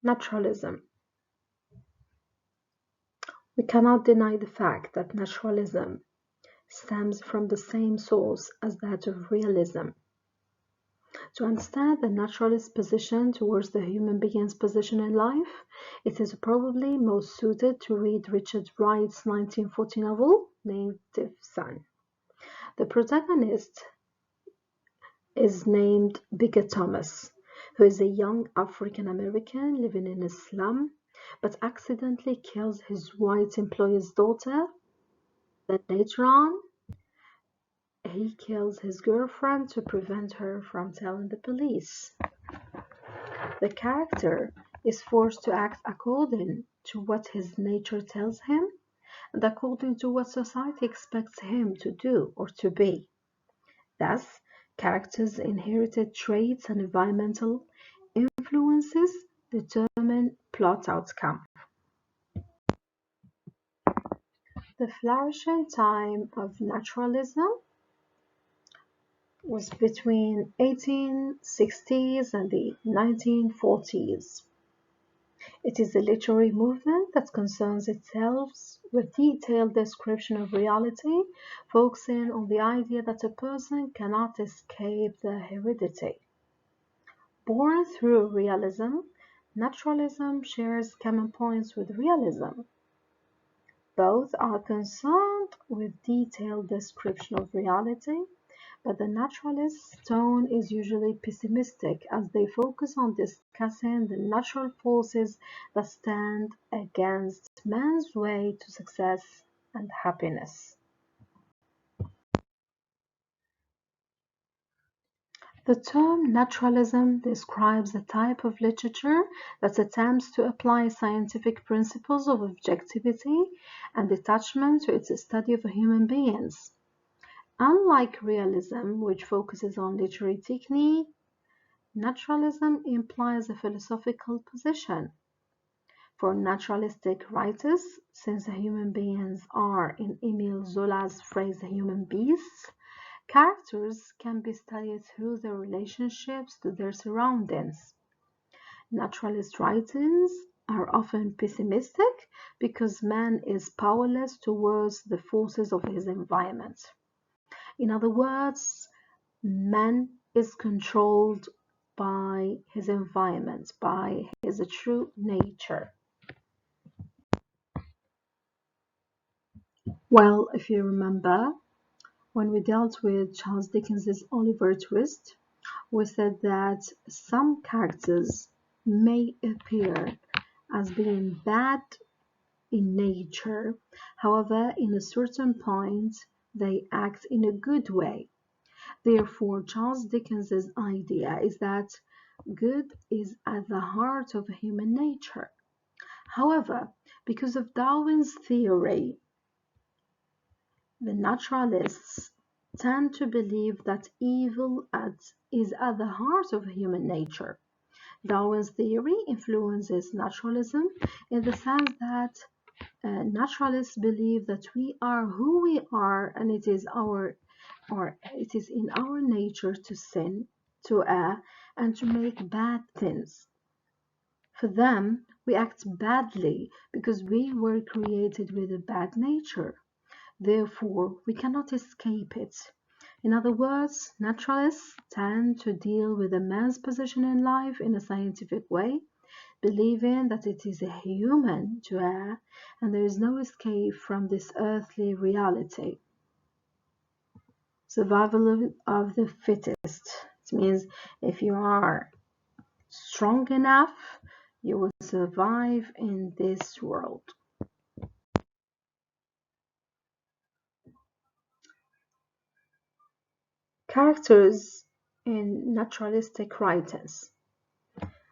Naturalism. We cannot deny the fact that naturalism stems from the same source as that of realism. To understand the naturalist position towards the human being's position in life, it is probably most suited to read Richard Wright's 1940 novel, Native Son. The protagonist is named Bigger Thomas, who is a young African American living in a slum, but accidentally kills his white employer's daughter. Then later on, he kills his girlfriend to prevent her from telling the police. The character is forced to act according to what his nature tells him and according to what society expects him to do or to be. Thus, characters' inherited traits and environmental influences determine plot outcome. The flourishing time of naturalism was between 1860s and the 1940s. It is a literary movement that concerns itself with detailed description of reality, focusing on the idea that a person cannot escape their heredity. Born through realism, naturalism shares common points with realism. Both are concerned with detailed description of reality, but the naturalist's tone is usually pessimistic as they focus on discussing the natural forces that stand against man's way to success and happiness. The term naturalism describes a type of literature that attempts to apply scientific principles of objectivity and detachment to its study of human beings. Unlike realism, which focuses on literary technique, naturalism implies a philosophical position. For naturalistic writers, since human beings are, in Émile Zola's phrase, human beasts, characters can be studied through their relationships to their surroundings. Naturalist writings are often pessimistic because man is powerless towards the forces of his environment. In other words, man is controlled by his environment, by his true nature. Well, if you remember, when we dealt with Charles Dickens's Oliver Twist, we said that some characters may appear as being bad in nature, however, in a certain point, they act in a good way. Therefore, Charles Dickens's idea is that good is at the heart of human nature. However, because of Darwin's theory, the naturalists tend to believe that evil is at the heart of human nature. Darwin's theory influences naturalism in the sense that naturalists believe that we are who we are and it is in our nature to sin, to err, and to make bad things. For them, we act badly because we were created with a bad nature. Therefore, we cannot escape it. In other words, naturalists tend to deal with a man's position in life in a scientific way, believing that it is a human to err and there is no escape from this earthly reality. Survival of the fittest. It means if you are strong enough, you will survive in this world. Characters in naturalistic writings.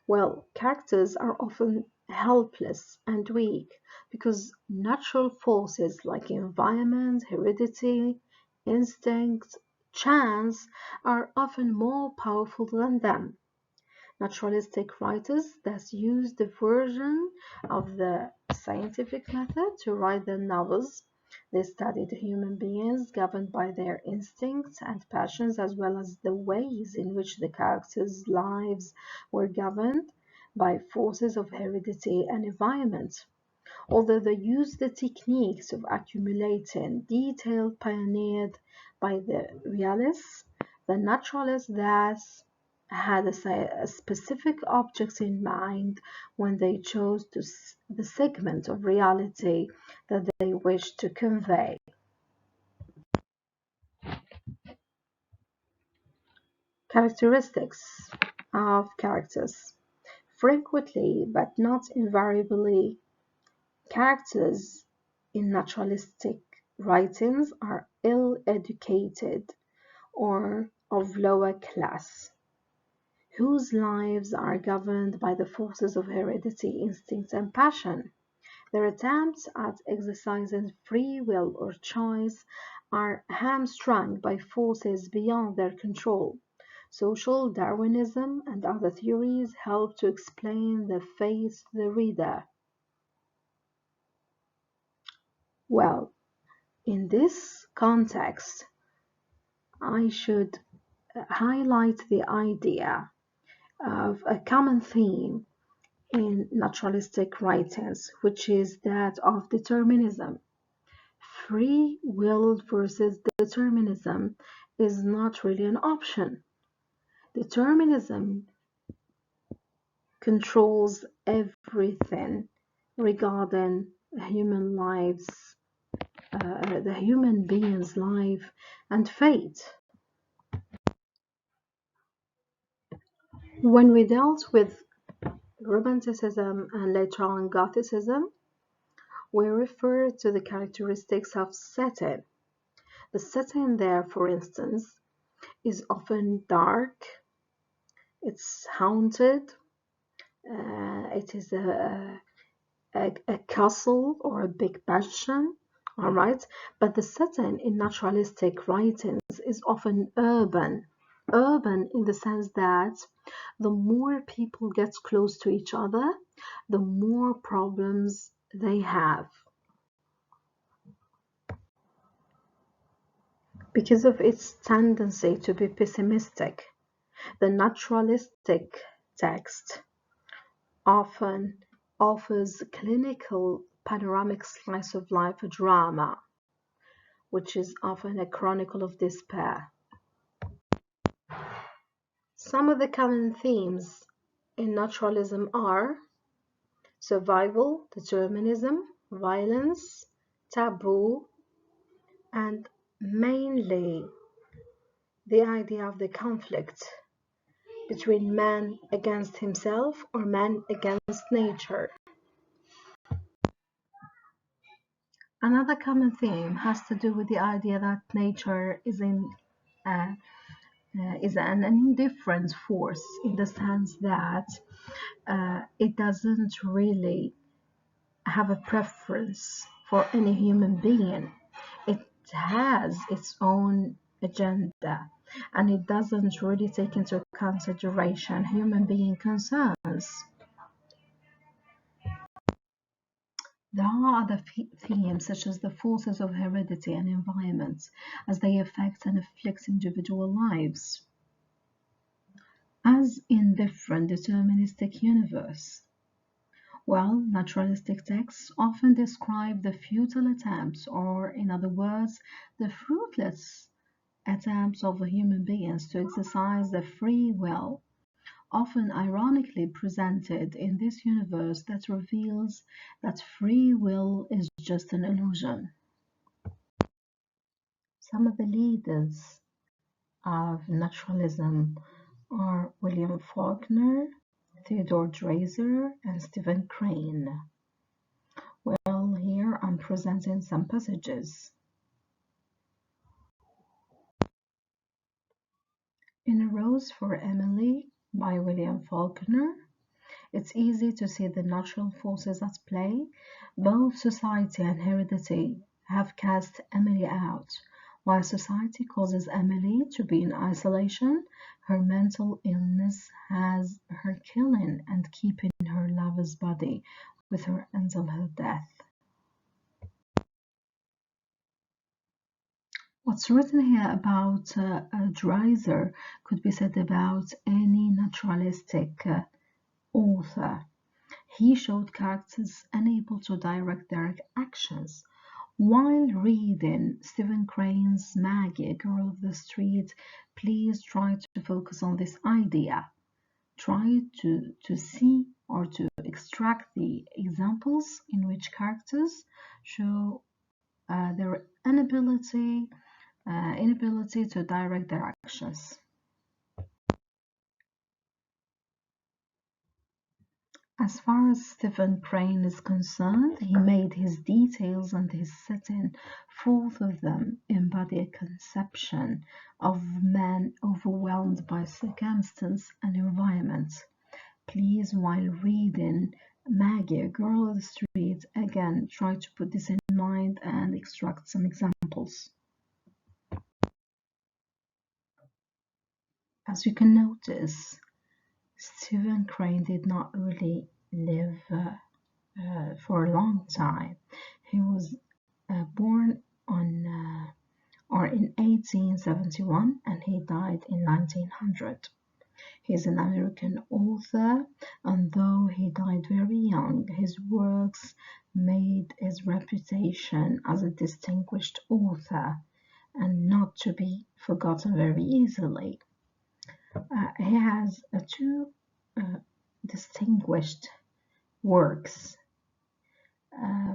Well, characters are often helpless and weak because natural forces like environment, heredity, instinct, chance are often more powerful than them. Naturalistic writers thus use the version of the scientific method to write their novels. They studied human beings governed by their instincts and passions as well as the ways in which the characters' lives were governed. by forces of heredity and environment. Although they used the techniques of accumulating detail pioneered by the realists, the naturalists thus had a specific object in mind when they chose the segment of reality that they wished to convey. Characteristics of characters. Frequently, but not invariably, characters in naturalistic writings are ill-educated or of lower class, whose lives are governed by the forces of heredity, instinct, and passion. Their attempts at exercising free will or choice are hamstrung by forces beyond their control. Social Darwinism and other theories help to explain the fates to the reader. Well, in this context, I should highlight the idea of a common theme in naturalistic writings, which is that of determinism. Free will versus determinism is not really an option. Determinism controls everything regarding human lives, the human being's life and fate. When we dealt with Romanticism and later on Gothicism, we refer to the characteristics of setting. The setting there, for instance, is often dark, it's haunted, it is a castle or a big mansion, all right? But the setting in naturalistic writings is often urban. Urban in the sense that the more people get close to each other, the more problems they have. Because of its tendency to be pessimistic, the naturalistic text often offers clinical panoramic slice of life drama, which is often a chronicle of despair. Some of the common themes in naturalism are survival, determinism, violence, taboo, and mainly the idea of the conflict between man against himself or man against nature. Another common theme has to do with the idea that nature uh, is an indifferent force in the sense that it doesn't really have a preference for any human being. It has its own agenda and it doesn't really take into consideration human being concerns. There are other themes such as the forces of heredity and environment as they affect and afflict individual lives. As in different deterministic universe, well, naturalistic texts often describe the futile attempts, or in other words, the fruitless attempts of human beings to exercise their free will, often ironically presented in this universe that reveals that free will is just an illusion. Some of the leaders of naturalism are William Faulkner, Theodore Dreiser, and Stephen Crane. Well, here I'm presenting some passages. In A Rose for Emily by William Faulkner, it's easy to see the natural forces at play. Both society and heredity have cast Emily out. While society causes Emily to be in isolation, her mental illness has her killing and keeping her lover's body with her until her death. What's written here about Dreiser could be said about any naturalistic author. He showed characters unable to direct their actions. While reading Stephen Crane's Maggie, Girl of the Street, please try to focus on this idea. Try to see or to extract the examples in which characters show their inability to direct their actions. As far as Stephen Crane is concerned, he made his details and his setting, both of them embody a conception of man overwhelmed by circumstance and environment. Please, while reading Maggie, a Girl of the Street, again try to put this in mind and extract some examples. As you can notice, Stephen Crane did not really live for a long time. He was born in 1871 and he died in 1900. He's an American author, and though he died very young, his works made his reputation as a distinguished author and not to be forgotten very easily. He has two distinguished works.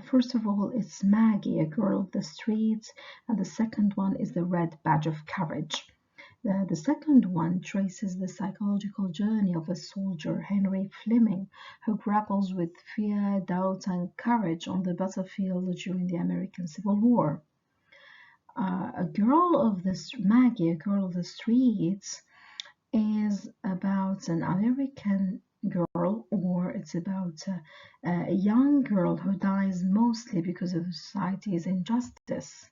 First of all, it's Maggie, a Girl of the Streets, and the second one is The Red Badge of Courage. The second one traces the psychological journey of a soldier, Henry Fleming, who grapples with fear, doubt, and courage on the battlefield during the American Civil War. Maggie, a Girl of the Streets, is about an American girl, or it's about a young girl who dies mostly because of society's injustice.